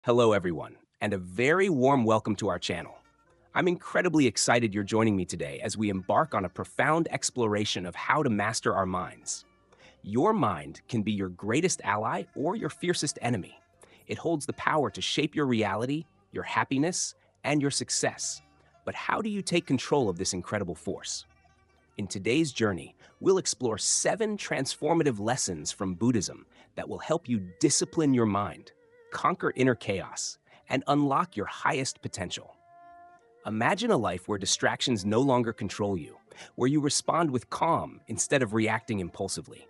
Hello, everyone, and a very warm welcome to our channel. I'm incredibly excited you're joining me today as we embark on a profound exploration of how to master our minds. Your mind can be your greatest ally or your fiercest enemy. It holds the power to shape your reality, your happiness, and your success. But how do you take control of this incredible force? In today's journey, we'll explore 7 transformative lessons from Buddhism that will help you discipline your mind, conquer inner chaos, and unlock your highest potential. Imagine a life where distractions no longer control you, where you respond with calm instead of reacting impulsively.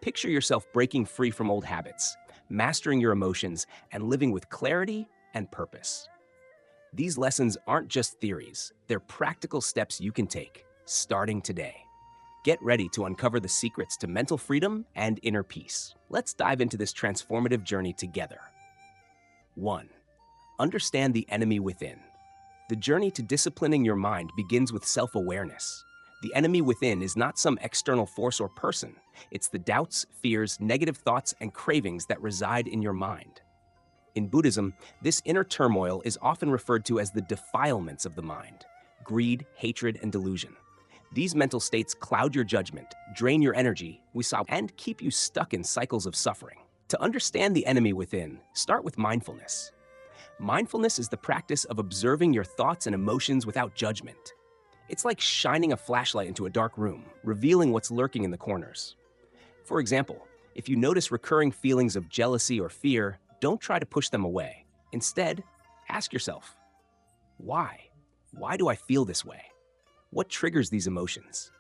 Picture yourself breaking free from old habits, mastering your emotions, and living with clarity and purpose. These lessons aren't just theories, they're practical steps you can take, starting today. Get ready to uncover the secrets to mental freedom and inner peace. Let's dive into this transformative journey together. 1. Understand the enemy within. The journey to disciplining your mind begins with self-awareness. The enemy within is not some external force or person. It's the doubts, fears, negative thoughts, and cravings that reside in your mind. In Buddhism, this inner turmoil is often referred to as the defilements of the mind: greed, hatred, and delusion. These mental states cloud your judgment, drain your energy, and keep you stuck in cycles of suffering. To understand the enemy within, start with mindfulness. Mindfulness is the practice of observing your thoughts and emotions without judgment. It's like shining a flashlight into a dark room, revealing what's lurking in the corners. For example, if you notice recurring feelings of jealousy or fear, don't try to push them away. Instead, ask yourself, why? Why do I feel this way? What triggers these emotions?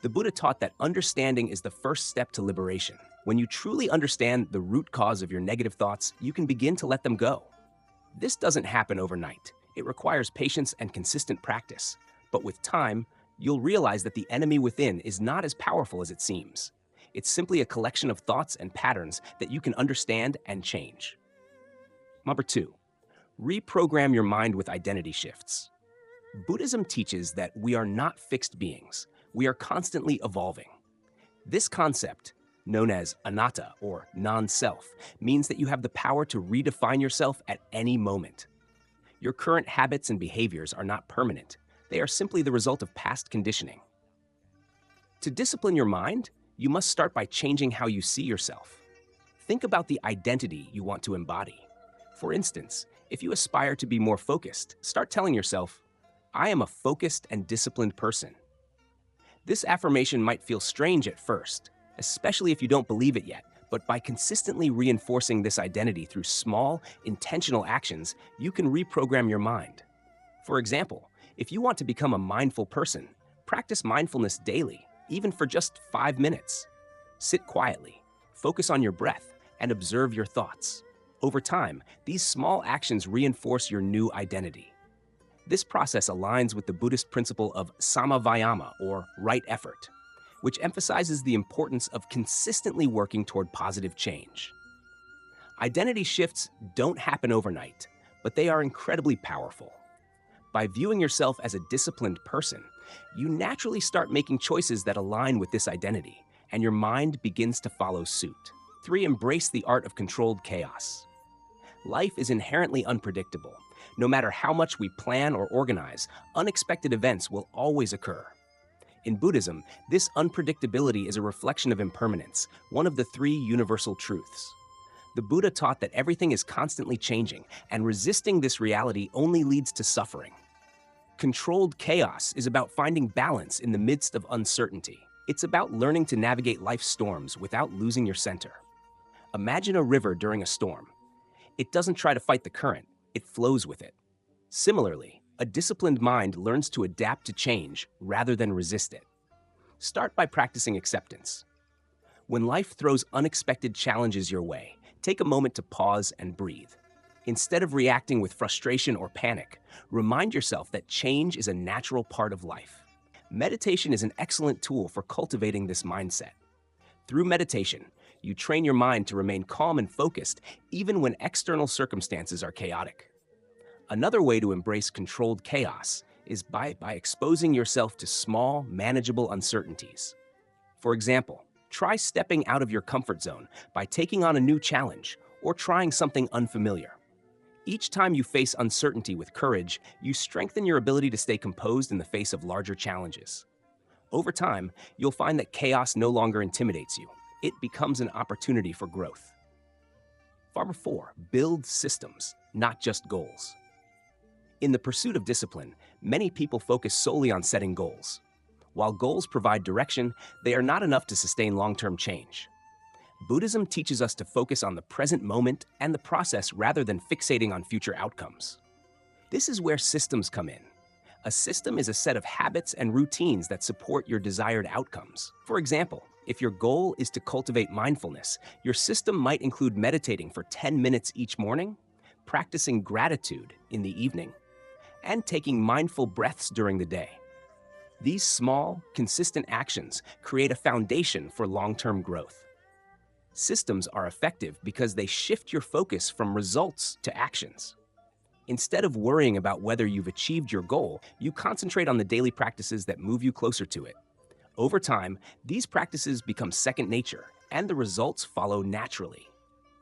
The Buddha taught that understanding is the first step to liberation. When you truly understand the root cause of your negative thoughts, you can begin to let them go. This doesn't happen overnight. It requires patience and consistent practice. But with time, you'll realize that the enemy within is not as powerful as it seems. It's simply a collection of thoughts and patterns that you can understand and change. Number 2, reprogram your mind with identity shifts. Buddhism teaches that we are not fixed beings. We are constantly evolving. This concept, known as anatta or non-self, means that you have the power to redefine yourself at any moment. Your current habits and behaviors are not permanent. They are simply the result of past conditioning. To discipline your mind, you must start by changing how you see yourself. Think about the identity you want to embody. For instance, if you aspire to be more focused, start telling yourself, "I am a focused and disciplined person." This affirmation might feel strange at first, especially if you don't believe it yet, but by consistently reinforcing this identity through small, intentional actions, you can reprogram your mind. For example, if you want to become a mindful person, practice mindfulness daily, even for just 5 minutes. Sit quietly, focus on your breath, and observe your thoughts. Over time, these small actions reinforce your new identity. This process aligns with the Buddhist principle of samavayama, or right effort, which emphasizes the importance of consistently working toward positive change. Identity shifts don't happen overnight, but they are incredibly powerful. By viewing yourself as a disciplined person, you naturally start making choices that align with this identity, and your mind begins to follow suit. 3. Embrace the art of controlled chaos. Life is inherently unpredictable. No matter how much we plan or organize, unexpected events will always occur. In Buddhism, this unpredictability is a reflection of impermanence, one of the 3 universal truths. The Buddha taught that everything is constantly changing, and resisting this reality only leads to suffering. Controlled chaos is about finding balance in the midst of uncertainty. It's about learning to navigate life's storms without losing your center. Imagine a river during a storm. It doesn't try to fight the current, it flows with it. Similarly, a disciplined mind learns to adapt to change rather than resist it. Start by practicing acceptance. When life throws unexpected challenges your way, take a moment to pause and breathe. Instead of reacting with frustration or panic, remind yourself that change is a natural part of life. Meditation is an excellent tool for cultivating this mindset. Through meditation, you train your mind to remain calm and focused even when external circumstances are chaotic. Another way to embrace controlled chaos is by exposing yourself to small, manageable uncertainties. For example, try stepping out of your comfort zone by taking on a new challenge or trying something unfamiliar. Each time you face uncertainty with courage, you strengthen your ability to stay composed in the face of larger challenges. Over time, you'll find that chaos no longer intimidates you. It becomes an opportunity for growth. Number 4, build systems, not just goals. In the pursuit of discipline, many people focus solely on setting goals. While goals provide direction, they are not enough to sustain long-term change. Buddhism teaches us to focus on the present moment and the process rather than fixating on future outcomes. This is where systems come in. A system is a set of habits and routines that support your desired outcomes. For example, if your goal is to cultivate mindfulness, your system might include meditating for 10 minutes each morning, practicing gratitude in the evening, and taking mindful breaths during the day. These small, consistent actions create a foundation for long-term growth. Systems are effective because they shift your focus from results to actions. Instead of worrying about whether you've achieved your goal, you concentrate on the daily practices that move you closer to it. Over time, these practices become second nature, and the results follow naturally.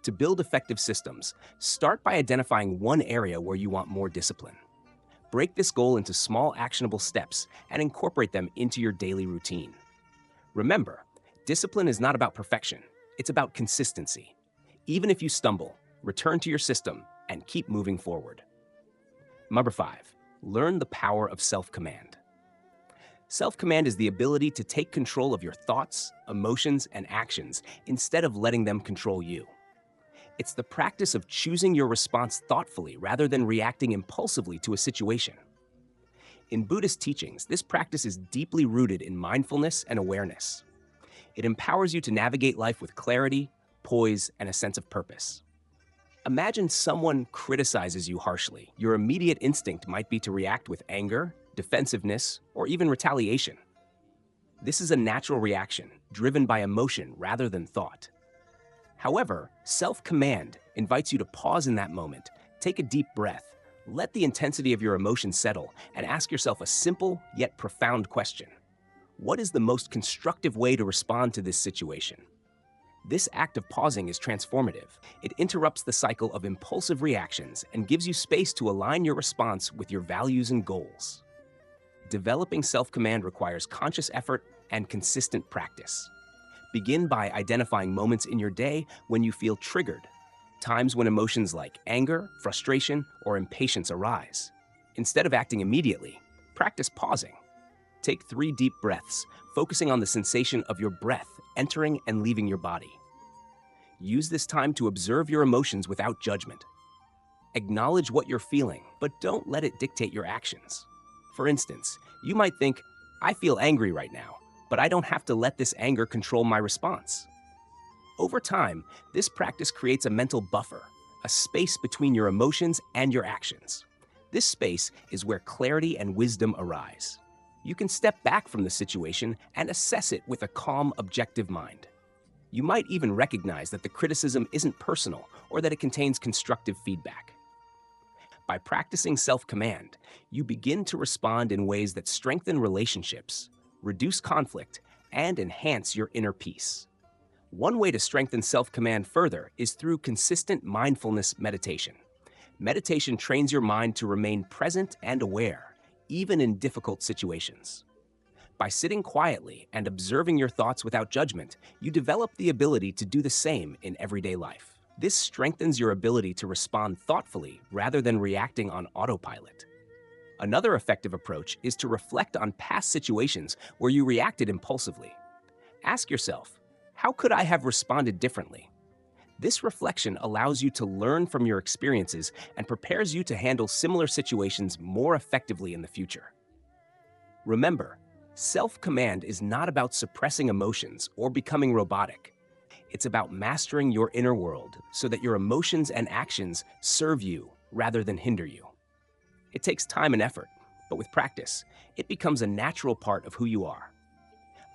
To build effective systems, start by identifying one area where you want more discipline. Break this goal into small, actionable steps and incorporate them into your daily routine. Remember, discipline is not about perfection, it's about consistency. Even if you stumble, return to your system and keep moving forward. Number 5, learn the power of self-command. Self-command is the ability to take control of your thoughts, emotions, and actions instead of letting them control you. It's the practice of choosing your response thoughtfully rather than reacting impulsively to a situation. In Buddhist teachings, this practice is deeply rooted in mindfulness and awareness. It empowers you to navigate life with clarity, poise, and a sense of purpose. Imagine someone criticizes you harshly. Your immediate instinct might be to react with anger, defensiveness, or even retaliation. This is a natural reaction, driven by emotion rather than thought. However, self-command invites you to pause in that moment, take a deep breath, let the intensity of your emotions settle, and ask yourself a simple yet profound question. What is the most constructive way to respond to this situation? This act of pausing is transformative. It interrupts the cycle of impulsive reactions and gives you space to align your response with your values and goals. Developing self-command requires conscious effort and consistent practice. Begin by identifying moments in your day when you feel triggered, times when emotions like anger, frustration, or impatience arise. Instead of acting immediately, practice pausing. Take 3 deep breaths, focusing on the sensation of your breath entering and leaving your body. Use this time to observe your emotions without judgment. Acknowledge what you're feeling, but don't let it dictate your actions. For instance, you might think, I feel angry right now, but I don't have to let this anger control my response. Over time, this practice creates a mental buffer, a space between your emotions and your actions. This space is where clarity and wisdom arise. You can step back from the situation and assess it with a calm, objective mind. You might even recognize that the criticism isn't personal or that it contains constructive feedback. By practicing self-command, you begin to respond in ways that strengthen relationships, reduce conflict, and enhance your inner peace. One way to strengthen self-command further is through consistent mindfulness meditation. Meditation trains your mind to remain present and aware, even in difficult situations. By sitting quietly and observing your thoughts without judgment, you develop the ability to do the same in everyday life. This strengthens your ability to respond thoughtfully rather than reacting on autopilot. Another effective approach is to reflect on past situations where you reacted impulsively. Ask yourself, how could I have responded differently? This reflection allows you to learn from your experiences and prepares you to handle similar situations more effectively in the future. Remember, self-command is not about suppressing emotions or becoming robotic. It's about mastering your inner world so that your emotions and actions serve you rather than hinder you. It takes time and effort, but with practice, it becomes a natural part of who you are.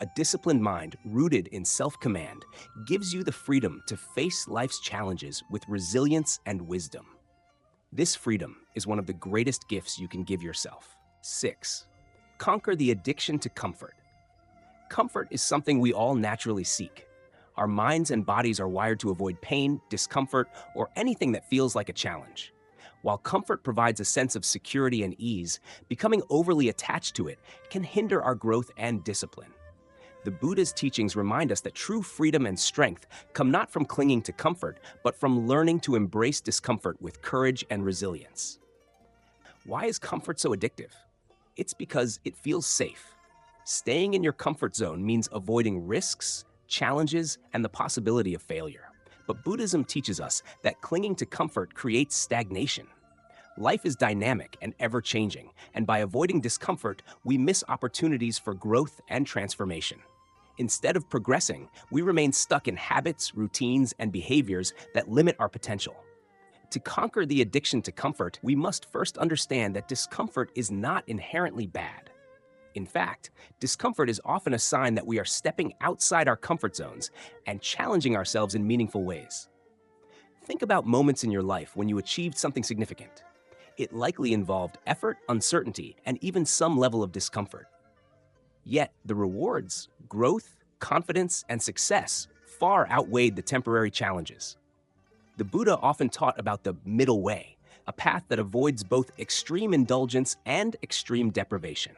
A disciplined mind rooted in self-command gives you the freedom to face life's challenges with resilience and wisdom. This freedom is one of the greatest gifts you can give yourself. 6. Conquer the addiction to comfort. Comfort is something we all naturally seek. Our minds and bodies are wired to avoid pain, discomfort, or anything that feels like a challenge. While comfort provides a sense of security and ease, becoming overly attached to it can hinder our growth and discipline. The Buddha's teachings remind us that true freedom and strength come not from clinging to comfort, but from learning to embrace discomfort with courage and resilience. Why is comfort so addictive? It's because it feels safe. Staying in your comfort zone means avoiding risks, challenges, and the possibility of failure. But Buddhism teaches us that clinging to comfort creates stagnation. Life is dynamic and ever-changing, and by avoiding discomfort, we miss opportunities for growth and transformation. Instead of progressing, we remain stuck in habits, routines, and behaviors that limit our potential. To conquer the addiction to comfort, we must first understand that discomfort is not inherently bad. In fact, discomfort is often a sign that we are stepping outside our comfort zones and challenging ourselves in meaningful ways. Think about moments in your life when you achieved something significant. It likely involved effort, uncertainty, and even some level of discomfort. Yet, the rewards, growth, confidence, and success far outweighed the temporary challenges. The Buddha often taught about the middle way, a path that avoids both extreme indulgence and extreme deprivation.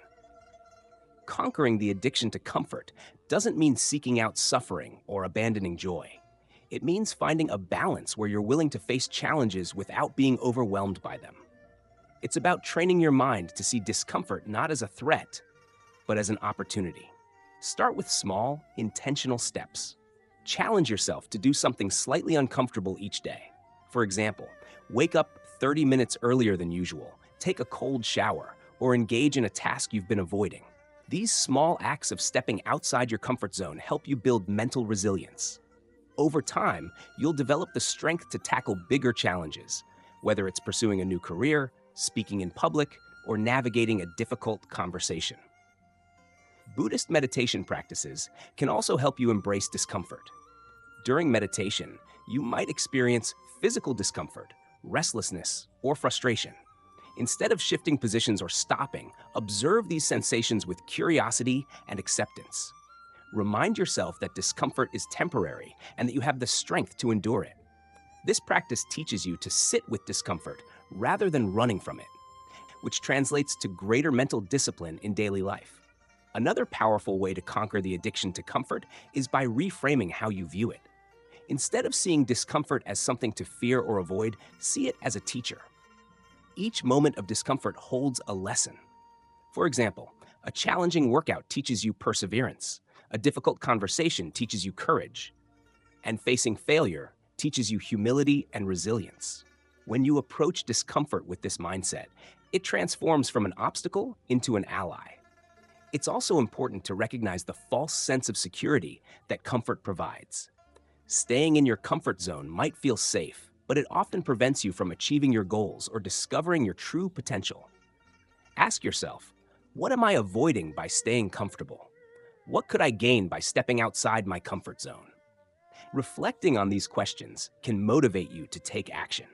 Conquering the addiction to comfort doesn't mean seeking out suffering or abandoning joy. It means finding a balance where you're willing to face challenges without being overwhelmed by them. It's about training your mind to see discomfort not as a threat, but as an opportunity. Start with small, intentional steps. Challenge yourself to do something slightly uncomfortable each day. For example, wake up 30 minutes earlier than usual, take a cold shower, or engage in a task you've been avoiding. These small acts of stepping outside your comfort zone help you build mental resilience. Over time, you'll develop the strength to tackle bigger challenges, whether it's pursuing a new career, speaking in public, or navigating a difficult conversation. Buddhist meditation practices can also help you embrace discomfort. During meditation, you might experience physical discomfort, restlessness, or frustration. Instead of shifting positions or stopping, observe these sensations with curiosity and acceptance. Remind yourself that discomfort is temporary and that you have the strength to endure it. This practice teaches you to sit with discomfort rather than running from it, which translates to greater mental discipline in daily life. Another powerful way to conquer the addiction to comfort is by reframing how you view it. Instead of seeing discomfort as something to fear or avoid, see it as a teacher. Each moment of discomfort holds a lesson. For example, a challenging workout teaches you perseverance, a difficult conversation teaches you courage, and facing failure teaches you humility and resilience. When you approach discomfort with this mindset, it transforms from an obstacle into an ally. It's also important to recognize the false sense of security that comfort provides. Staying in your comfort zone might feel safe, but it often prevents you from achieving your goals or discovering your true potential. Ask yourself, what am I avoiding by staying comfortable? What could I gain by stepping outside my comfort zone? Reflecting on these questions can motivate you to take action.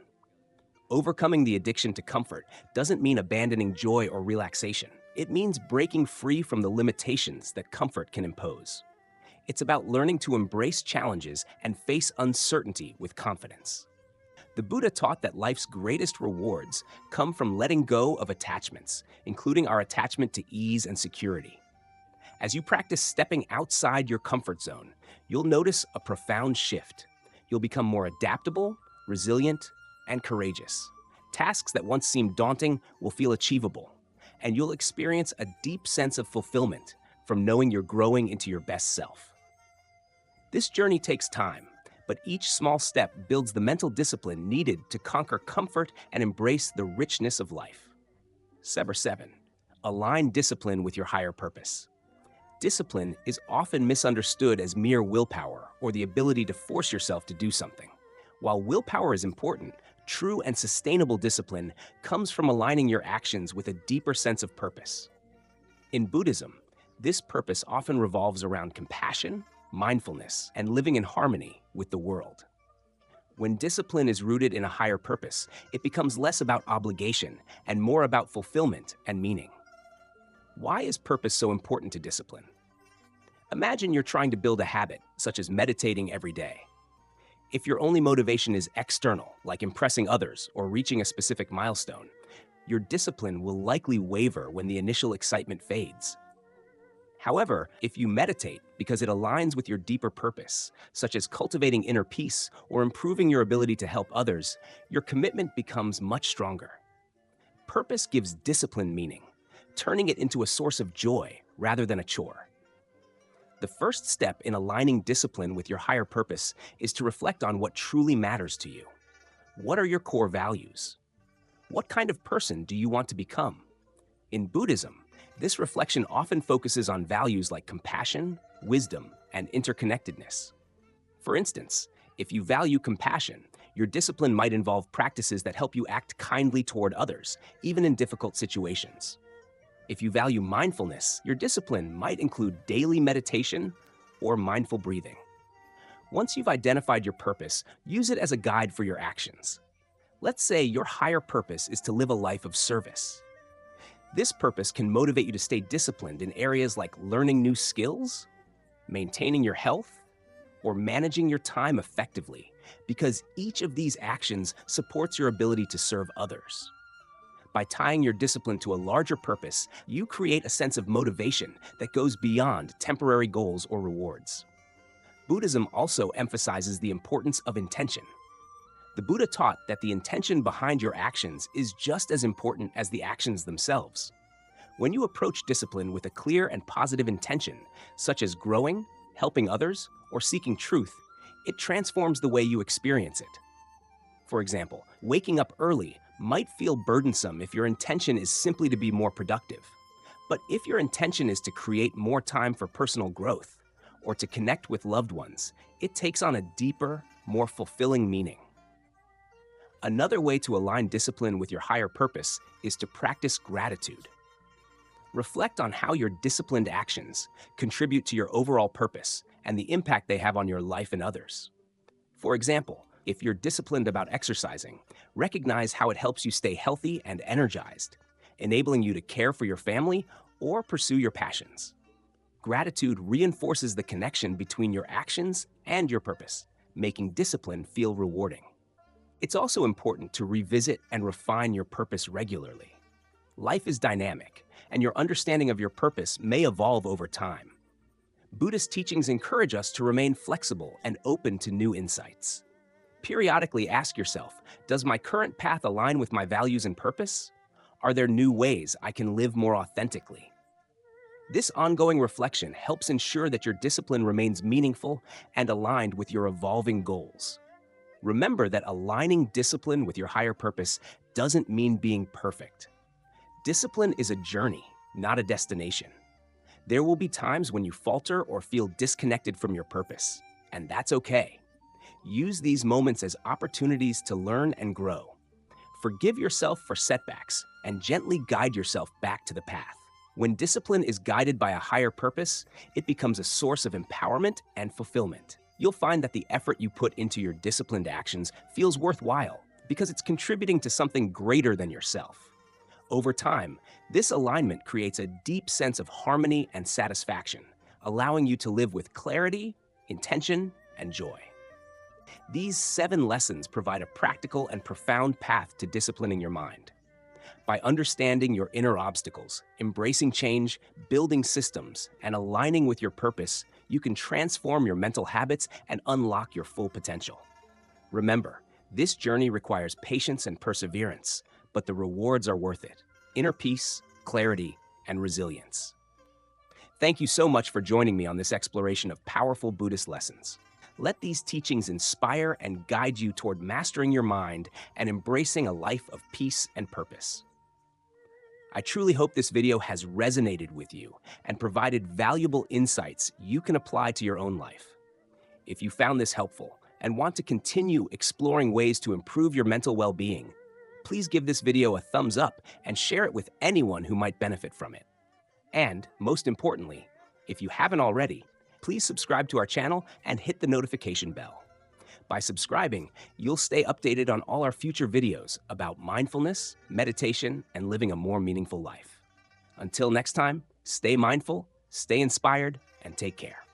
Overcoming the addiction to comfort doesn't mean abandoning joy or relaxation. It means breaking free from the limitations that comfort can impose. It's about learning to embrace challenges and face uncertainty with confidence. The Buddha taught that life's greatest rewards come from letting go of attachments, including our attachment to ease and security. As you practice stepping outside your comfort zone, you'll notice a profound shift. You'll become more adaptable, resilient, and courageous. Tasks that once seemed daunting will feel achievable, and you'll experience a deep sense of fulfillment from knowing you're growing into your best self. This journey takes time, but each small step builds the mental discipline needed to conquer comfort and embrace the richness of life. Step 7. Align discipline with your higher purpose. Discipline is often misunderstood as mere willpower or the ability to force yourself to do something. While willpower is important, true and sustainable discipline comes from aligning your actions with a deeper sense of purpose. In Buddhism, this purpose often revolves around compassion, mindfulness, and living in harmony with the world. When discipline is rooted in a higher purpose, it becomes less about obligation and more about fulfillment and meaning. Why is purpose so important to discipline? Imagine you're trying to build a habit, such as meditating every day. If your only motivation is external, like impressing others or reaching a specific milestone, your discipline will likely waver when the initial excitement fades. However, if you meditate because it aligns with your deeper purpose, such as cultivating inner peace or improving your ability to help others, your commitment becomes much stronger. Purpose gives discipline meaning, turning it into a source of joy rather than a chore. The first step in aligning discipline with your higher purpose is to reflect on what truly matters to you. What are your core values? What kind of person do you want to become? In Buddhism, this reflection often focuses on values like compassion, wisdom, and interconnectedness. For instance, if you value compassion, your discipline might involve practices that help you act kindly toward others, even in difficult situations. If you value mindfulness, your discipline might include daily meditation or mindful breathing. Once you've identified your purpose, use it as a guide for your actions. Let's say your higher purpose is to live a life of service. This purpose can motivate you to stay disciplined in areas like learning new skills, maintaining your health, or managing your time effectively, because each of these actions supports your ability to serve others. By tying your discipline to a larger purpose, you create a sense of motivation that goes beyond temporary goals or rewards. Buddhism also emphasizes the importance of intention. The Buddha taught that the intention behind your actions is just as important as the actions themselves. When you approach discipline with a clear and positive intention, such as growing, helping others, or seeking truth, it transforms the way you experience it. For example, waking up early might feel burdensome if your intention is simply to be more productive. But if your intention is to create more time for personal growth or to connect with loved ones, it takes on a deeper, more fulfilling meaning. Another way to align discipline with your higher purpose is to practice gratitude. Reflect on how your disciplined actions contribute to your overall purpose and the impact they have on your life and others. For example, if you're disciplined about exercising, recognize how it helps you stay healthy and energized, enabling you to care for your family or pursue your passions. Gratitude reinforces the connection between your actions and your purpose, making discipline feel rewarding. It's also important to revisit and refine your purpose regularly. Life is dynamic, and your understanding of your purpose may evolve over time. Buddhist teachings encourage us to remain flexible and open to new insights. Periodically ask yourself, does my current path align with my values and purpose? Are there new ways I can live more authentically? This ongoing reflection helps ensure that your discipline remains meaningful and aligned with your evolving goals. Remember that aligning discipline with your higher purpose doesn't mean being perfect. Discipline is a journey, not a destination. There will be times when you falter or feel disconnected from your purpose, and that's okay. Use these moments as opportunities to learn and grow. Forgive yourself for setbacks and gently guide yourself back to the path. When discipline is guided by a higher purpose, it becomes a source of empowerment and fulfillment. You'll find that the effort you put into your disciplined actions feels worthwhile because it's contributing to something greater than yourself. Over time, this alignment creates a deep sense of harmony and satisfaction, allowing you to live with clarity, intention, and joy. These 7 lessons provide a practical and profound path to disciplining your mind. By understanding your inner obstacles, embracing change, building systems, and aligning with your purpose, you can transform your mental habits and unlock your full potential. Remember, this journey requires patience and perseverance, but the rewards are worth it: inner peace, clarity, and resilience. Thank you so much for joining me on this exploration of powerful Buddhist lessons. Let these teachings inspire and guide you toward mastering your mind and embracing a life of peace and purpose. I truly hope this video has resonated with you and provided valuable insights you can apply to your own life. If you found this helpful and want to continue exploring ways to improve your mental well-being, please give this video a thumbs up and share it with anyone who might benefit from it. And, most importantly, if you haven't already, please subscribe to our channel and hit the notification bell. By subscribing, you'll stay updated on all our future videos about mindfulness, meditation, and living a more meaningful life. Until next time, stay mindful, stay inspired, and take care.